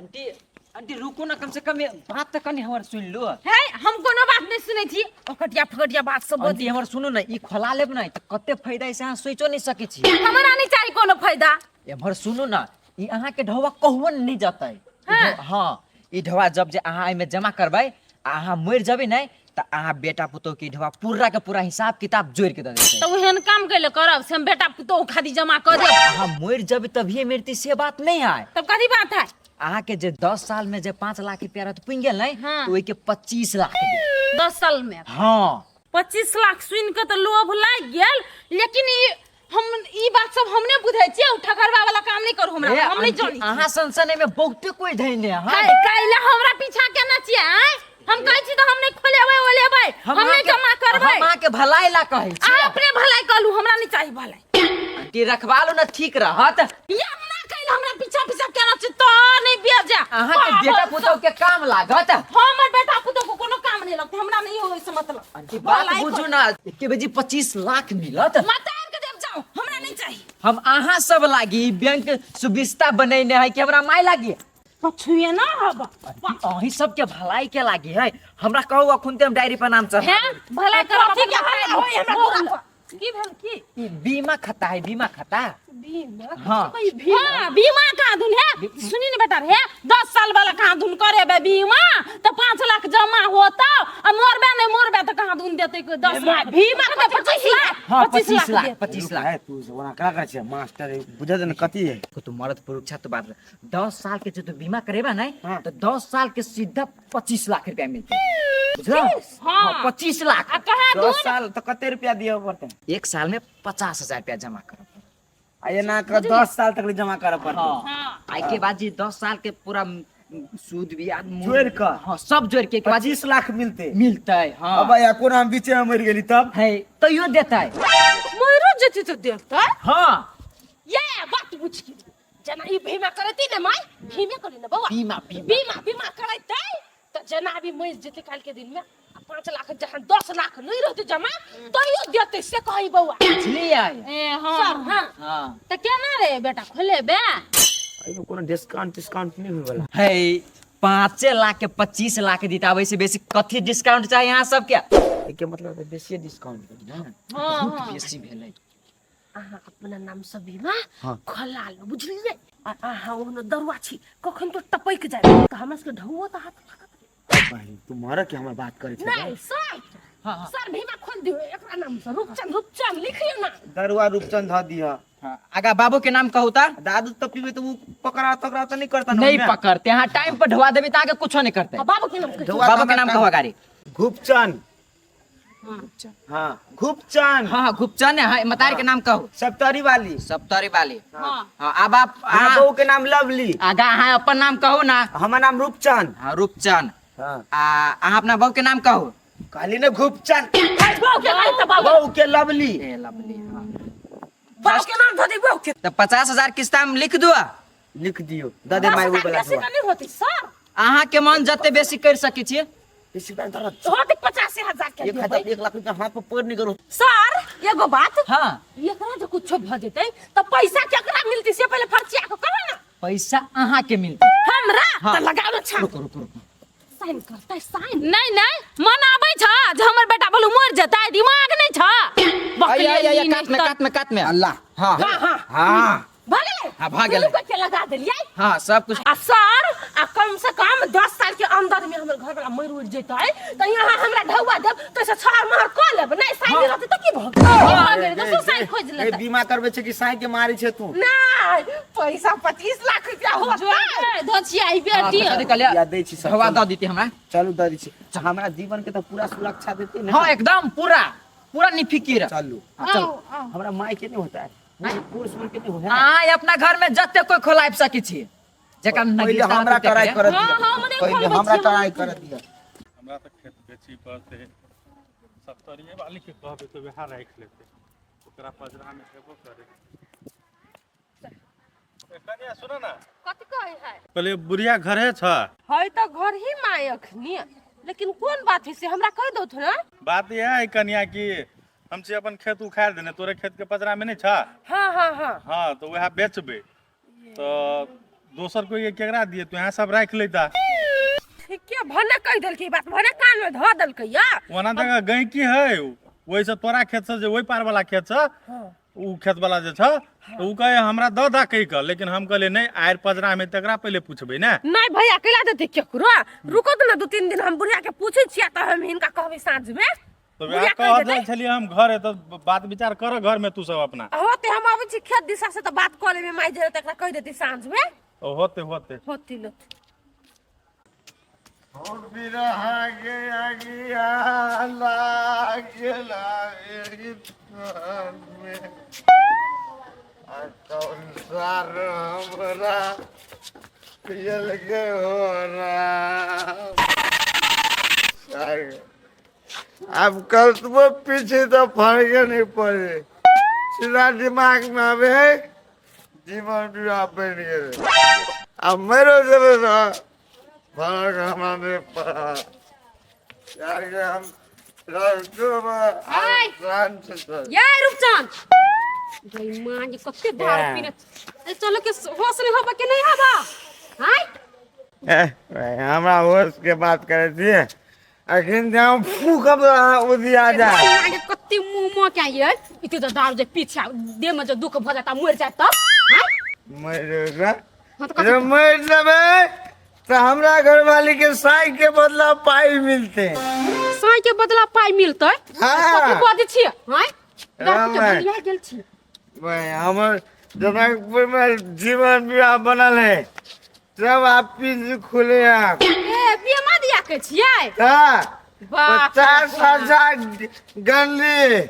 Aunty aunty रुको ना, कम से कम ये बात तो कनी हमर सुन लो। है हम कोनो बात नहीं सुनै छी, ओकटिया फकटिया बात सब आंटी हमर सुनो ना, ई खोला लेब ना त कते फायदा है से अहाँ सोचो नहीं सकै छी। हमरा नहीं चाहिए कोनो फायदा। एमहर सुनो ना, ई अहाँ के ढौवा कहवन नहीं जाता है। हां ई ढौवा जब जे अहाँ एमे जमा करबै अहाँ मर जबै नहीं त अहाँ बेटा पुतौ के ढौवा पूरा के पूरा हिसाब किताब जोड़ के द देतै। तो एहन काम कैले करब से हम बेटा पुतोह खादी जमा कर देब। अहाँ मर जबै तभिए मरती से बात नहीं है। तब कथी बात है? अहाँ के जे 10 साल में जे 5 लाख रुपया रहत पुंग गेल नहीं तो ओइ के 25 लाख दे। 10 साल में हां 25 लाख सुन के तो लोभ लाग गेल, लेकिन हम ई बात सब हमने बुझै छियै, ठगरवा वाला काम नहीं करू हमरा, हम नहीं जानी। अहाँ संसने में बहुते कोई धैने है। है काइला हमरा पीछा केना छियै? हम कहै छी त हम नहीं खोलेबै ओलेबै, हम नहीं जमा करबै। हम के भलाई ला कहै छी। आ अपने भलाई कहलू, हमरा नहीं चाहिए भलाई। आंटी रखवा लो ना, ठीक रहत। ये ना कैला हमरा पीछा पीछा केना छी तो नहीं बेजा। अहाँ के बेटा पुतौ के काम लागत। हमर बेटा पुतोह को कोनो काम नहीं लगते, हमरा नहीं होय से मतलब। आंटी बात बुझू ना, एके बजे 25 लाख मिलत। मातार के देव जाओ, हमरा नहीं चाहिए। हम अहाँ सब लागी बैंक सुविस्ता बनैने है कि हमरा माय लागी। पछुए ना हब अही सब के भलाई के लागी है। हमरा कहू अखुन ते हम डायरी पर नाम चढ़ा। हैं भलाई कर ठीक है होय हमरा की भेल की? ई बीमा खाता है, बीमा खाता। बीमा हाँ। हां बीमा का धुन है, सुनी न बेटा रे, 10 साल वाला कहां धुन करेबे बीमा तो 5 लाख जमा होता, आ मोरबे नहीं मोरबे तो कहां धुन देते को 10 लाख बीमा का 25 लाख। हाँ 25 लाख 25 लाख है तू वहां का कर छ मास्टर बुझा देन कथी है को तो मर्द पुरुष तो बात 10 साल के जो तो बीमा करेबा नहीं हाँ। तो 10 साल के सीधा 25 लाख रुपया मिलते। बुझलो? हाँ। 25 लाख। आ कहां 10 साल तो कते रुपया दियो पड़ते? एक साल में 50,000 रुपया जमा करो। आ ये ना कर 10 साल तक जमा कर पड़ते। हां आई के बाद जी 10 साल के पूरा सूद ब्याज जोड़ कर। हाँ सब जोड़ के बाद 25 लाख मिलते। मिलता है। हाँ अब या कोन हम बीच में मर गेली तब है तो यो देता है। मोरो जति तो देता। हाँ ये बात बुझ की जना ई बीमा करती न माय, बीमा करी न बउआ, बीमा बीमा करैते त जना भी मर जते काल के दिन में 5 लाख जहां 10 लाख नहीं रहते जमा तो यो देते से कही बउआ। बुझलिए? ए हां हां हाँ त केना रे बेटा खोलेबे? एमे कोनो डिस्काउंट नहीं होय वाला है। 5 लाख के 25 लाख देता, वैसे बेसी कथी डिस्काउंट चाहिए यहाँ सब क्या? के मतलब बेसी डिस्काउंट ना। हां बहुत बेसी भेलै। अहाँ अपना नाम से बीमा हाँ। खोला लो, बुझलिए? आ अहाँ ओहनो दरुआ छी, कखन तो टपक जाए त हमरा के ढौवा त हाथ भाई तुम्हारा के हमरा बात करे छ नहीं सर। हाँ, हाँ। सर बीमा खोल दियो एकरा नाम से, रूपचंद लिखियो ना। दरुआ रूपचंद ध दिया। हाँ आगा बाबू के नाम कहू ता दादू तो पीबे तो वो पकड़ा तकड़ा तो नहीं करता नहीं पकड़ते। हाँ टाइम पर ढवा देबे ताके कुछ नहीं करते। आ बाबू के नाम कहियो। बाबू के नाम कहू गाड़ी। घुपचन। हाँ घुपचन। हाँ घुपचन है। हाँ मतारी के नाम कहू। सप्तरी वाली। सप्तरी वाली। हां हाँ अब आप हाँ बहू के नाम लवली। आगा हाँ अपन नाम कहू ना। हमार नाम रूपचंद। हाँ रूपचंद। हाँ अहाँ अपना बहू के नाम कहू। कहली ने घुपचन। बाबू के नाम त बाबू बहू के लवली। ए लवली। हाँ बाबू के नाम धदी बाबू के तो 50,000 किस्ता में लिख दो। लिख दियो दे माय वो वाला ऐसे नहीं होती सर। अहाँ के मन जते बेसी कर सकै छियै। इसी का तरह होती 85,000 के 1 लाख रुपया हाथ पर पैर नहीं करो। सर एगो बात, हाँ एकरा जो कुछ भ जेतै त पैसा केकरा मिलती से पहले फर्चिया को कहो ना। पैसा अहाँ के मिलते। हमरा हाँ। त लगावे छ रुको रुको रुको। साइन करतै साइन। नहीं मन आबै छ जे हमर बेटा बोलू मर जेतै, दिमाग नहीं छ। आया काट में अल्लाह। हाँ हां हां हाँ भागे। हाँ, भाग गेलै। दुनू के लगा देलियै। हाँ सब कुछ। आ सर आ कम से कम 10 साल के अंदर में हमर घर वाला मर उड़ जेतै त यहाँ हमरा ढौवा देब तो से 6 मार क लेब। नहीं साइन रहते त की भ गेल तो साइन खोज ए लेतै। बीमा करबे छै कि साई के मारी छै तू। नहीं पैसा 25 लाख रुपया होतै। दोछिया ई बेटी कथी कहलियै? या दै छी सब। हवा दऽ देती हमरा। चलू दे दी छी। हमरा जीवन के तो पूरा सुरक्षा देती ना। हाँ एकदम पूरा निफिकिर। चलू चलो हमरा माई के नहीं होता है पुरुष के नहीं होता है। अहाँ अपना घर में जते कोई खोलाइब सकै छी जेका पहले हमरा ट्राई कर दिया। हाँ, हाँ, मने पहले खोलबै हमरा छियै। ट्राई कर दिया। हमरा तो खेत बेची पड़ते सप्तरिये वाली के कहबे तो वह राख लेते ओकरा पजरा में हेबो करे। कनिया सुनो ना, कथि कहै है? पहले बुढ़िया घरे छ। है त घर ही माय अखनी, लेकिन कोन बात है से हमरा कह दो थोड़ा। बात यह है कनिया की हमसे अपन खेत उखाड़ देने, तोरे खेत के पजरा में नहीं छा। हाँ हाँ हाँ हाँ तो वह बेचबे तो दोसर कोई केकरा दिए तू यहाँ सब राख लेता ठीक है भने कह देलकै बात भने कान में ध देलकै या वना तक गैकी है वही से तोरा खेत से वही पार वाला खेत से उ खेत वाला जे छ तो उ कहे हमरा द दा कहि क लेकिन हम कहले नहीं आयर पजरा में तकरा पहले पूछबे ना नहीं भैया केला देते केकरो रुको तो ना 2-3 दिन हम बुढ़िया के पूछे छिया त हम हिनका कहबे साँझ में तो वे कह जाय छलिए हम घर है तो बात विचार कर घर में तू सब अपना होते हम आबै छी खेत दिशा से तो बात कर लेबे माई जे तकरा कह देती साँझ में होते होती लो और बिरहा के आगिया लागे लागे में कौन सा हमरा पियल के हो रहा अब कल तो पीछे तो फर्क नहीं पड़े सीधा दिमाग में आवे जीवन भी आप बन गए अब मेरे जब फर्क हमारे पड़ा यार के हम राष्ट्र में आसान से ये रुपचांद भाई मां ये कते दारू पीने ए चलो के होश नहीं होबा के नहीं होबा हाय हमरा होश के बात करे थी अखिन जाऊं फूकब उदी आ जाए आगे कते मुंह क्या ये इते तो दारू जे पीछा देह में जो दुख भ जाता मर जाए तो हाय मरेगा जब मर जाबे तो हमरा घरवाली के साई के बदला पाई मिलते साई के बदला पाई मिलते कथि बात छी हाय दारू के बदला गेल छी भाई हमर जनकपुर में जीवन विवाह बनल है जब आप पीछे खुले आप ए बीमा दिया के छियै हाँ वाह 50,000 गंदी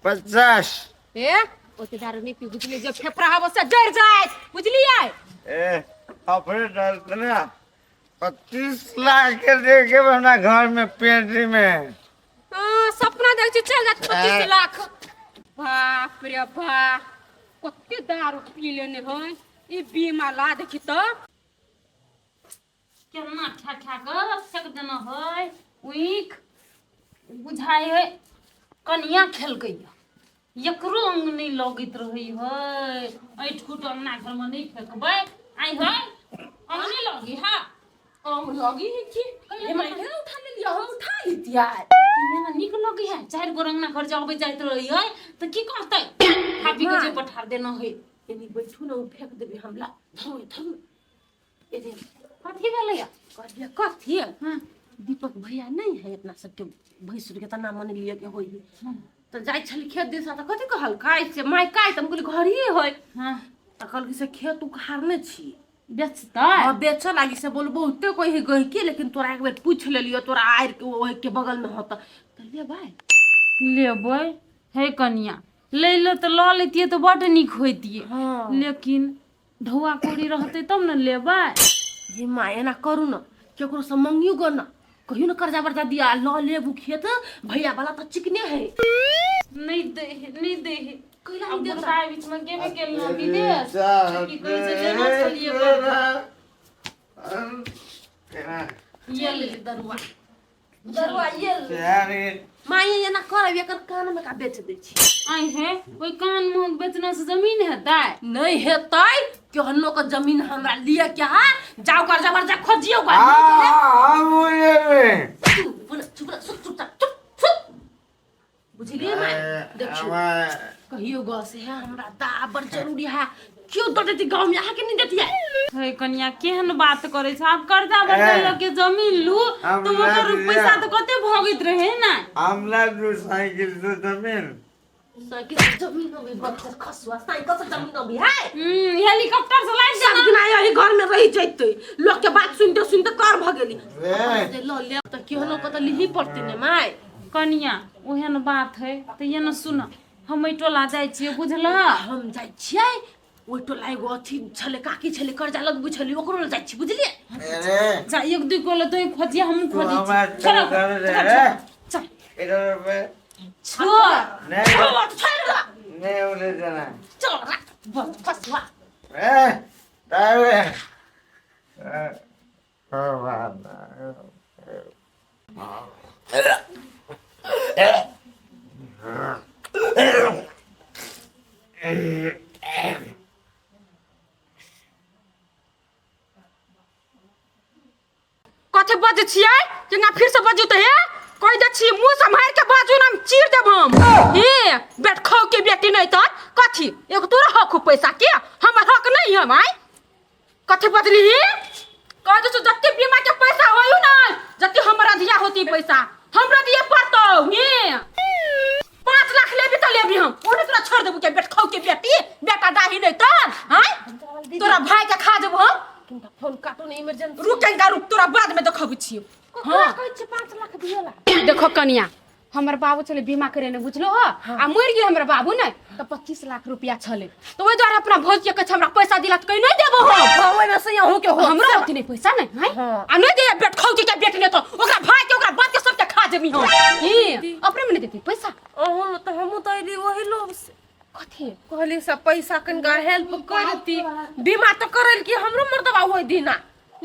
50 ए ओते दारू नहीं पी बुझली जब फेफड़ा हवा से डर जाए बुझलियै ए अपने डरते ना 25 लाख के दे के अपना घर में पेटी में सपना देख छी चल जात 25 लाख बाप रे बाप कते दारू पी लेने है ई बीमा ला देखी तो केना ठा ग सक देना है उइक बुझाई है कनिया खेल गई एकरो अंग नहीं लगत रही है ऐठ खुट अंगना घर में नहीं फेंकबै आई है अंग नहीं लगी हां अंग लगी है कि ए मैं केना उठा ले लिया हम उठा लितिया ये ना निक लगी है चार गो अंगना घर जाबे जाइत रही है तो की कहतै खापी के जे पठार देना है एनी बैठू ना फेंक देबे हमला धम ए दे कथी भेलैया कहलिए कथी हां दीपक भैया नहीं है अपना सबके भैंसुर के तना मन लिए के होई तो जाय छली खेत दिशा त कथी कहल काय से माय काय त हम कहली घर ही होय हां त कहल कि से खेत उखाड़ने छी बेचता हां बेच लागी से बोल बहुते कोई है गई के लेकिन तोरा एक बार पूछ लेलियो तोरा आएर के ओहि के बगल में होता त ले भाई लेबै हे कनिया ले ले तो ल लेतिए तो बड़ निक होइतिए लेकिन ढौआ कोड़ी रहते तब न लेबै ये माय ना करू न केकरो से मंगियो गो न कहियो न कर्जा वर्जा दिया ल लेबू खेत भैया वाला त चिकने है नहीं दे कैला अब नहीं देता बताए बीच में गेबे के न विदेश कि कहीं से लेना चलिए ये ले दरुआ ये यारी माय ये ना करब एकर कान में का बेच दे छी आई है कोई कान मुंह बेचना से जमीन हेतै नहीं हेतै केहनो के जमीन हमरा लिए क्या जाओ कर्जा वर्जा खोजियो गो हम ये चुप बुझलिए माय देखियो कहियो गो से है हमरा दा बड़ जरूरी है क्यों तो देती गांव में आके नहीं देती है हे कनिया केहन बात करे छ आप कर्जा वर्जा लेके जमीन लू तो ओकर पैसा तो कते भगित रहे ना हमरा जो साइकिल से जमीन साइकिल से जमीन में बच्चा खसवा साइकिल से जमीन भी है हेलीकॉप्टर से लाइन सब दिन आया ही घर में रही जैते लोग के बात सुनते सुनते कर भ गेली रे लो ले त केहनो को त लिही पड़ती ने माय कनिया ओहन बात है तो ये न सुन हम टोला जाय छियै बुझल हम जाय छियै ओइ टोला एगो अथी छले काकी छले कर्जा लगबू छले ओकरो ल जाय छी बुझलिए अरे जा एक दुई गोले तो खोजिए हम खोजी हमार चल चल इधर पे छोड़ नहीं उले जाना चल रख बस फसवा ए तावे वाह कथे बजे छियै जेना फिर से बजू त हे कहि दै छी मुंह संभार के बाजू ना चीर देब हम हे बेट खौ के बेटी नहीं त कथी एगो तोरा हक पैसा के हमर हक नहीं है भाई कथे बजली कह दे जत्ते बीमा के पैसा होयु ना जत्ते हमरा दिया होती पैसा हमरा दिए पड़तो हे 5 लाख लेबी त लेबी हम ओने तोरा छोड़ देबू के बेट खौ के बेटी बेटा डाही नहीं त हैं तोरा भाई के खा देबू हम तुमका फोन काटो नहीं इमरजेंसी रुकेंगा रुक तोरा बाद में देखब छी हां कहै छै 5 लाख दियोला देखो कनिया हमर बाबू चले बीमा करे ने बुझलो हो आ मर गेल हमर बाबू ने त 25 लाख रुपया छले तो ओइ द्वारा अपना भौज के हमरा पैसा दिला त कहि नहीं देबो हम ओइ में से यहू के हो हमरा होती नहीं पैसा नहीं है आ नहीं दे बेट खौ के बेट ने तो ओकरा भाई के ओकरा बात के सब के खा देबी हम ई अपने में नहीं देती पैसा ओहो तो हम तो आइली वही लोग से कथी कहली सब पैसा कनका हेल्प करती बीमा तो करल कि हमरो मर्दबा होय दिना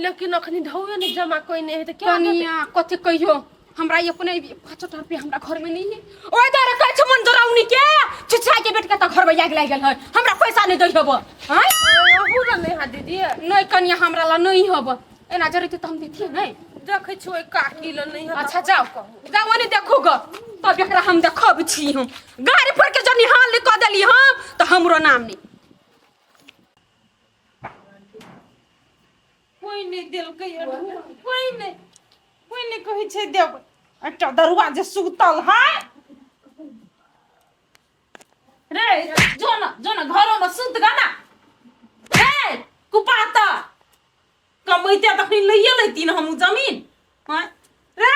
लेकिन अखनी ढौए नहीं जमा कोई नहीं है तो क्या कनिया कथी कहियो हमरा ये अपने 5 रुपया हमरा घर में नहीं है ओइ द्वारा कहै छ मन जराउनी के चिछा के बेट के त घर में आग लाग गेल है हमरा पैसा नहीं दै हबो हैं पूरा नहीं हा दीदी नहीं कनिया हमरा ला नहीं हबो एना जरूरत त हम देथिए नहीं देखै छु एक काकी ल नहीं है अच्छा जाओ जाओ ने देखो ग तब एकरा हम देखब छी हम गाड़ी पर के जनी हाल लिख देली हम तो हमरो नाम नहीं कोई नहीं दिल के कोई नहीं कहि छै देब एकटा दरुआ जे सुतल है रे जोना घरो में सुत गाना रे कुपाता कमैते तखनी लइए लेती न हम जमीन हां रे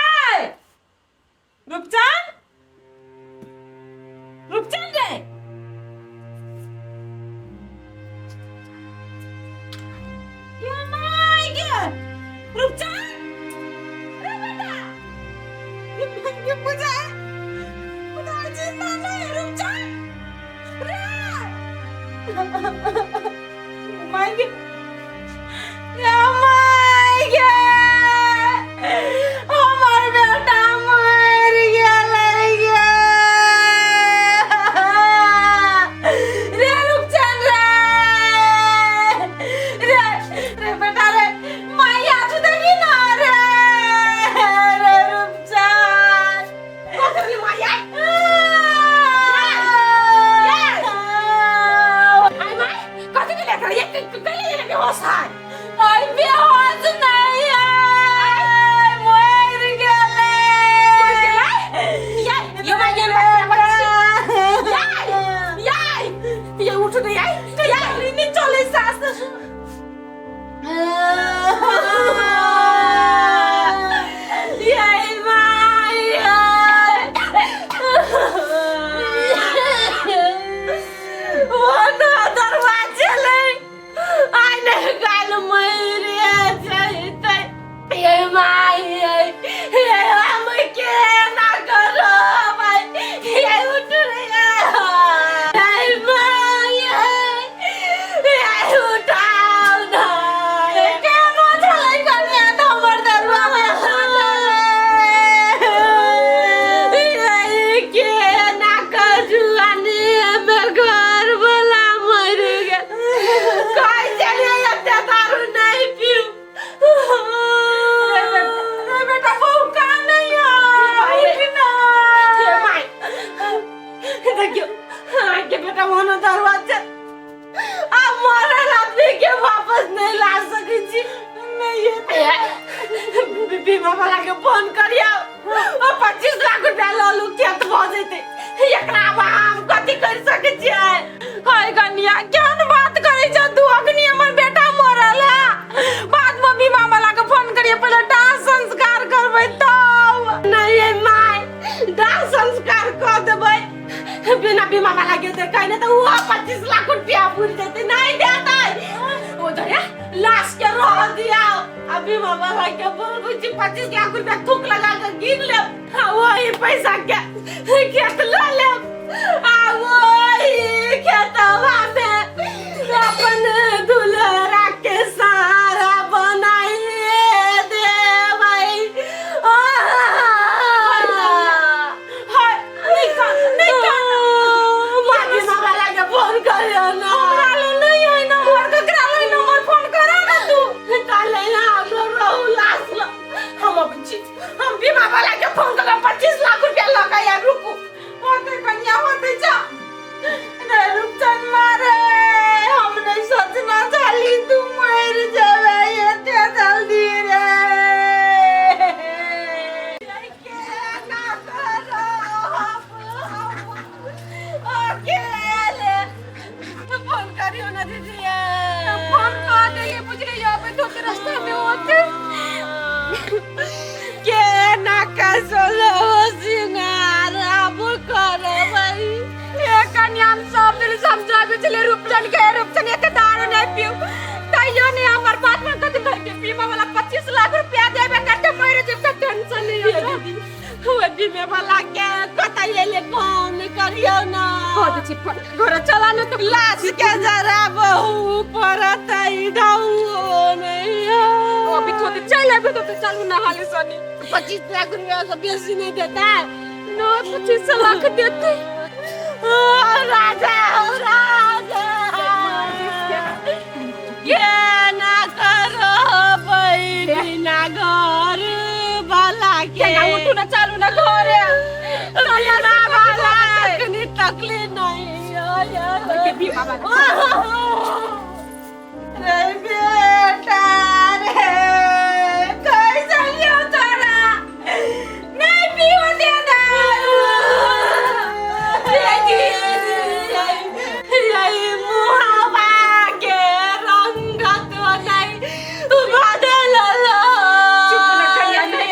रूपचंद रे ये माय गॉड रूपचंद रे बेटा ये पूजा जिंदा नहीं रूपचंद रे माय गॉड या माय गॉड हमार बेटा मर गया रे रूपचंद रे बेटा रे माया छुदगी ना रे रूपचंद कथी माया आई माय कथी के लेकर ये कली ये बेहोश है आई बेहोश नहीं है मर गेले ये उठ गई आई नहीं चले सास बीमा वाला के फोन करियो और 25 लाख रुपया ललू के तो भ जेते एकरा हम कथि कर सके छियै हाय कन्या केहन बात करै छ तू अखनी हमर बेटा मरल है बाद में बीमा वाला के फोन करियो पहले दाह संस्कार करबै तब नहीं माय दाह संस्कार कर देबै बिना बीमा वाला के दे कहने तो वो 25 लाख रुपया पूरी देते नहीं देता वो जरे लाश के रह दिया अभी मामा भाई के बोल कुछ 25 लाख रुपया थूक लगा कर गिन ले वही पैसा के खेत ला ले वही खेतवा में अपन दुल्हरा के सारा बनाइए दे भाई मामी मामा लगे फोन करियो ना नहीं है नंबर ककरा ले नंबर फोन करा ना तू काले ना हमरो रहू लास्ट चले रूपचन के रूपचन एक दारू नहीं पियो ताइयो ने हमर बात में कथि भर के पीवा वाला 25 लाख रुपया देबे करते मेरे जीव का टेंशन नहीं है हुए बीमे वाला के कतई ले कौन करियो ना कद छी घर चला न तो लाश के जरा बहु परतई दाऊ नहीं अभी तो चल अभी तो चलू ना हाली सनी 25 लाख रुपया से बेसी नहीं देता नो 25 लाख देते राजा ये ना करो बिना घर वाला के ना उठू ना चालू ना घरे तोरा वाला कनी तकलीफ नहीं के भी बाबा रे बेटा रे कैसे लियो तोरा नहीं पियो दे दारू यही मुहावा के रंग तो नहीं बदल लो चुप ना करिया नहीं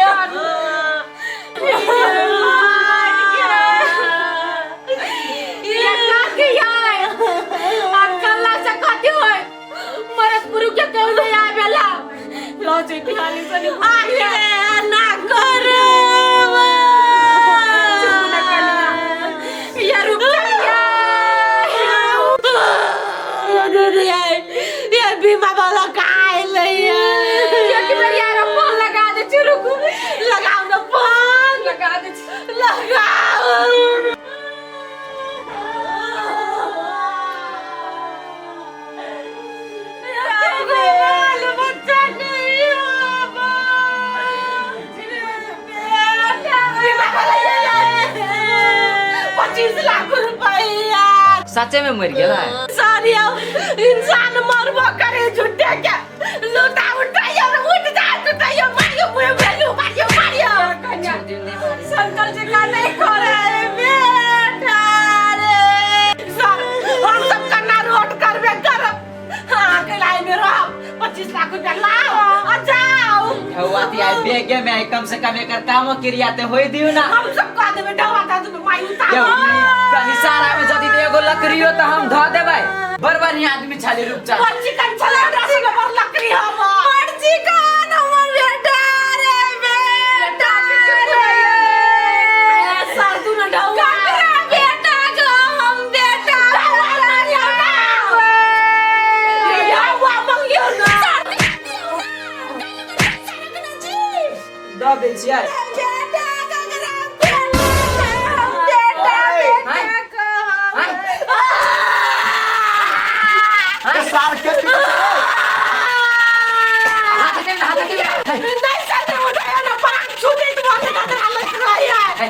ये का किया अक्कला से कथि होय मरद पुरु के कहू नहीं आवेला लो जे बिहाली से आगे ना करे चुप ना करिया ये रुक ये भी बाबा लगा ले ये कि मेरी यार फोन लगा दे रुक लगाओ ना फोन लगा दे लगाओ बच्चा नहीं बाबा 25 लाख रुपया सच्चे में मर गया है सारी इंसान मरबो करे झूठे के लूटा उठाइयो उठ जा उठाइयो मारियो मारियो संकल जी का नहीं करे बेटा रे सर हम सब कन्ना रोड करबे करब हां के लाइन में रह 25 लाख रुपया लाओ आ जाओ ढौआती आई बेगे में आई कम से कम एकर कामो क्रियाते होई दियो ना हम सब कह देबे ढौआता तुम माई उतार कनी सारा में जदी एगो लकड़ियो त हम ध देबै बरबरी आदमी छाली रुक जा पर्ची कन चला राशि के पर लकड़ी हम पर्ची कन हमर बेटा रे बेटा सर तू न ढौआ बेटा जो हम बेटा ढौआ मंगियो ना द दे छियै बेटा कगरा बेटा साल के हाथ दे नहीं सर उठाया ना पांच छुटे तो बहुत खतरा लग रहा है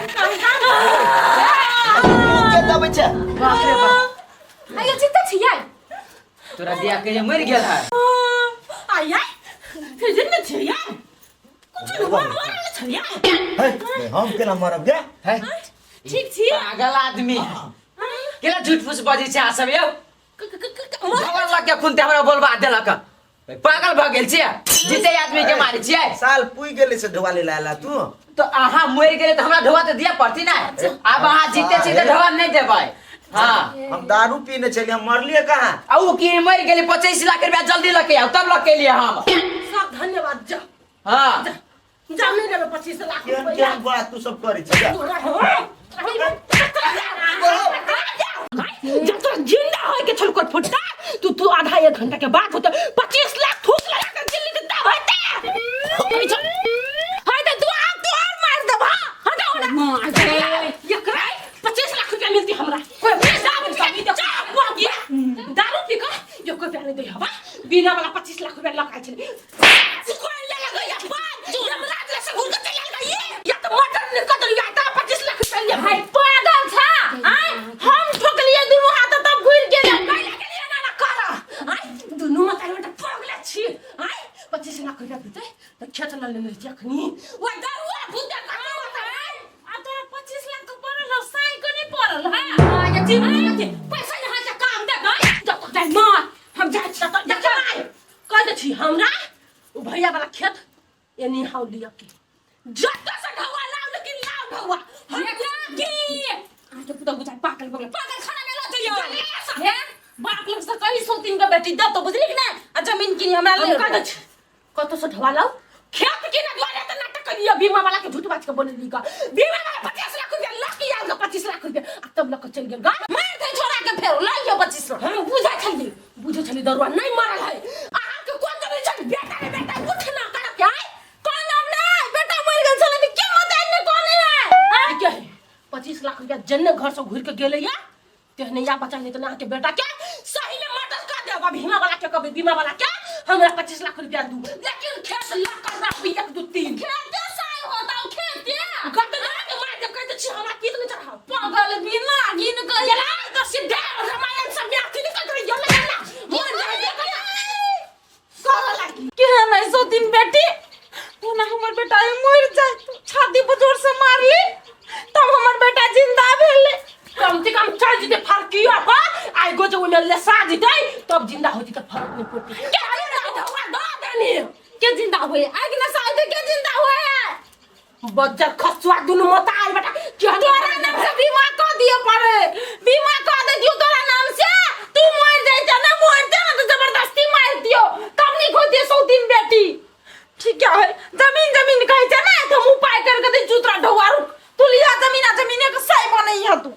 के दबे छे बाप रे बाप आया चित्ता छिया तोरा दिया के ये मर गेल है आया फिर दिन में छिया कुछ मरल छिया हम केना मरब गे है ठीक छी पागल आदमी केला झूठ फूस बजै छै आ सब यौ भगवान लग के खुनते हमरा बोलबा देलक पागल भ गेल छियै जीते आदमी के मारै छियै साल पुई गेले से ढोवा ले लाला तू तो अहाँ मर गेले त हमरा ढोवा त दिया पड़ती ना अब अहाँ जीते छी त ढोवा नहीं देबै हां हम दारू पीने चले हम मरलिए कहां आ उ की मर गेले 25 लाख रुपया जल्दी लके आओ तब लके लिए हम सब धन्यवाद जा हां जाने रे 25 लाख केन रुपया केन बात तू सब करी छ जब तक जिंदा होय के छलकोट फुटता तू आधा 1 घंटा के बाद होता 25 लाख थूक लगा के दिल्ली देता होता हाय तो तू और मार दबा हटाओ ना मार दे ये कराई 25 लाख रुपया मिलती हमरा कोई हिसाब नहीं दे दारू पी के यो कोई प्याले दे हवा बिना वाला 25 लाख रुपया लगा छले कोई ले लगा या बात जो हमरा से गुल के चला गई या तो मटन निकल या तो 25 लाख रुपया ले भाई पागल था हम ठोक लिए दुनु हाथ तब घुर गेल काई लगे लिए ना करा दुनु मत पगला छी 25 लाख रुपया देते तो खेत ल ले जखनी ओ दारू भूत का आ तो 25 लाख तो पड़ल साई को नहीं पड़ल है ये जी पैसा यहां से काम दे गई जब तक जाय मार हम जाय छ त जखनी कह दे छी हमरा ओ भैया वाला खेत एनी हाउ लिया के जत से ढवा लाव लेकिन लाव ढवा हम की आ तो पुता गुचा पागल खाना में ला चलियो हे बाप लोग से कहीं सोतीन का बेटी दे तो बुझली कि ना आ जमीन किनी हमरा ले का दे कत से ढवा लाओ खेत के ना द्वारा त नाटक करिया बीमा वाला के झूठ बात के बोलली का बीमा वाला 50 लाख रुपया लकी आल का 25 लाख रुपया आ तब लक चल गेल गा मार दे छोरा के फेर लाइयो 25 लाख हम बुझे छली दरुआ नहीं मारल है आहा के कोन जरूरी छ बेटा रे बेटा उठ ना कर के कोन नाम नहीं बेटा मर गेल छले त के मत आने कोन है के 25 लाख रुपया जन्ने घर से घुर के गेले या तेहने या बचा नहीं तो ना के बेटा क्या सही में मर्डर कर देबा बीमा वाला के कभी बीमा वाला क्या हमरा 25 लाख रुपया दू लेकिन खेत लाख कर ना भी 1 2 3 खेत साल होता खेत गट ना के मार के कहते छी हमरा कित नहीं चढ़ा पागल बिना गिन के चला तो सीधे रामायण सब में आती निकल रही है ना मन जाए कर लगी के नहीं सोतीन बेटी तू ना हमर बेटा मर जाए छाती पर जोर से मार ली तब हमर बेटा जिंदा भेले कम से कम चल जीते फर्क किया बा आई गो जो उन्हें ले सा जीते तब जिंदा होती तो फर्क नहीं पड़ती क्या जिंदा हुआ दो देनी क्या जिंदा हुए आगे ना शायद क्या जिंदा हुए बच्चर खसुआ दोनों मत आई बेटा क्या तोरा नाम से बीमा कर दिए पड़े बीमा कर दे दियो तोरा नाम से तू मर जाए ना मरते ना तो जबरदस्ती मार दियो तब नहीं खोती 100 दिन बेटी ठीक है जमीन कहे छै ना तो हम उपाय करके दे चूतरा ढवारू तू लिया जमीन के सही बनै है तू